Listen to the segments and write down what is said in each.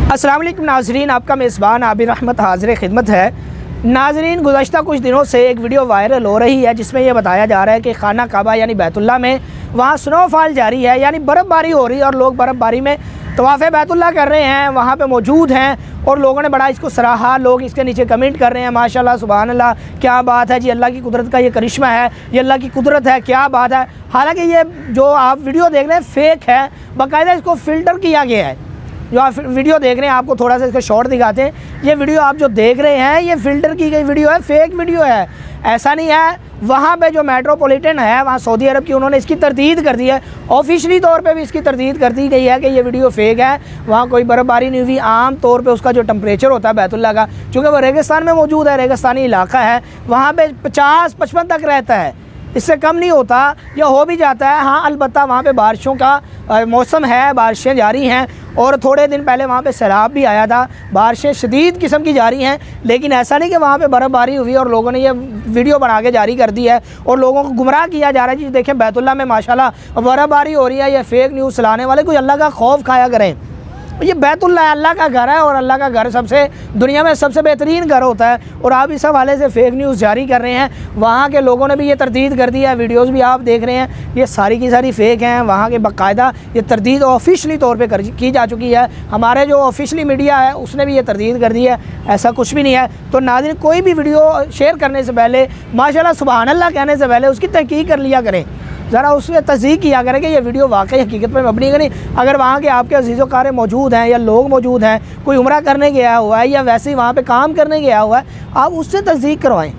अस्सलाम वालेकुम नाजरीन, आपका मेज़बान आबिर रहमत हाज़िर खिदमत है। नाजरीन, गुज़श्ता कुछ दिनों से एक वीडियो वायरल हो रही है जिसमें यह बताया जा रहा है कि खाना काबा यानी बैतुल्लाह में वहाँ स्नोफॉल जारी है, यानी बर्फ़बारी हो रही है और लोग बर्फ़बारी में तवाफ़े बैतुल्लाह कर रहे हैं, वहाँ पे मौजूद हैं और लोगों ने बड़ा इसको सराहा। लोग इसके नीचे कमेंट कर रहे हैं, माशाल्लाह सुभान अल्लाह, क्या बात है जी, अल्लाह की कुदरत का ये करिश्मा है, ये अल्लाह की कुदरत है, क्या बात है। हालांकि ये जो आप वीडियो देख रहे हैं फेक है, बाकायदा इसको फ़िल्टर किया गया है। जो आप वीडियो देख रहे हैं, आपको थोड़ा सा इसका शॉर्ट दिखाते हैं। ये वीडियो आप जो देख रहे हैं ये फ़िल्टर की गई वीडियो है, फेक वीडियो है, ऐसा नहीं है। वहाँ पे जो मेट्रोपॉलिटन है वहाँ सऊदी अरब की, उन्होंने इसकी तरदीद कर दी है, ऑफिशियली तौर पे भी इसकी तरदीद कर दी गई है कि ये वीडियो फेक है। वहाँ कोई बर्फ़बारी नहीं हुई। आम तौर पे उसका जो टेम्परेचर होता है बैतुल्लाह का, चूँकि वो रेगिस्तान में मौजूद है, रेगिस्तानी इलाका है, वहाँ पर 50-55 तक रहता है, इससे कम नहीं होता या हो भी जाता है। हाँ, अलबत्ता वहाँ पे बारिशों का मौसम है, बारिशें जारी हैं और थोड़े दिन पहले वहाँ पे सैलाब भी आया था। बारिशें शदीद किस्म की जारी हैं, लेकिन ऐसा नहीं कि वहाँ पे बर्फ़बारी हुई और लोगों ने ये वीडियो बना के जारी कर दी है और लोगों को गुमराह किया जा रहा है। जी देखें, बैतुल्लाह में माशाल्लाह बर्फ़बारी हो रही है। ये फेक न्यूज़ चलाने वाले कोई अल्लाह का खौफ खाया करें। ये बैतुल्लाह अल्लाह का घर है और अल्लाह का घर सबसे दुनिया में सबसे बेहतरीन घर होता है और आप इस हवाले से फ़ेक न्यूज़ जारी कर रहे हैं। वहाँ के लोगों ने भी ये तरदीद कर दी है, वीडियोस भी आप देख रहे हैं, ये सारी की सारी फ़ेक हैं। वहाँ के बाकायदा ये तरदीद ऑफिशियली तौर पे की जा चुकी है। हमारे जो ऑफिशियली मीडिया है उसने भी ये तरदीद कर दी है, ऐसा कुछ भी नहीं है। तो नाज़रीन, कोई भी वीडियो शेयर करने से पहले माशाल्लाह सुभान अल्लाह कहने से पहले उसकी तहकीक कर लिया करें, ज़रा उसमें तस्दीक किया करें कि ये वीडियो वाकई हकीकत पर मबनी है नहीं। अगर वहाँ के आपके अजीज़ व कार मौजूद हैं या लोग मौजूद हैं, कोई उम्रा करने गया हुआ है या वैसे ही वहाँ पे काम करने गया हुआ है, आप उससे तस्दीक करवाएं,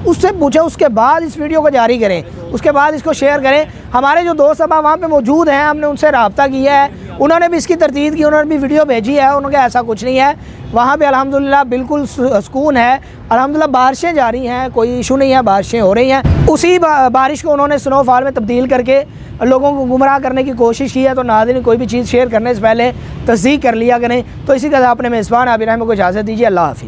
उससे पूछें, उसके बाद इस वीडियो को जारी करें, उसके बाद इसको शेयर करें। हमारे जो दोस्त अब वहाँ पे मौजूद हैं, हमने उनसे रब्ता किया है, उन्होंने भी इसकी तरदीद की, उन्होंने भी वीडियो भेजी है, उन्होंने कहा ऐसा कुछ नहीं है। वहाँ पे अल्हम्दुलिल्लाह बिल्कुल सुकून है, अल्हम्दुलिल्लाह बारिशें जारी हैं, कोई इशू नहीं है, बारिशें हो रही हैं। उसी बारिश को उन्होंने स्नोफॉल में तब्दील करके लोगों को गुमराह करने की कोशिश की है। तो नाज़रीन, कोई भी चीज़ शेयर करने से पहले तस्दीक कर लिया करें। तो इसी तरह अपने मेज़बान आबिर रहमत को इजाज़त दीजिए। अल्लाह हाफ़िज़।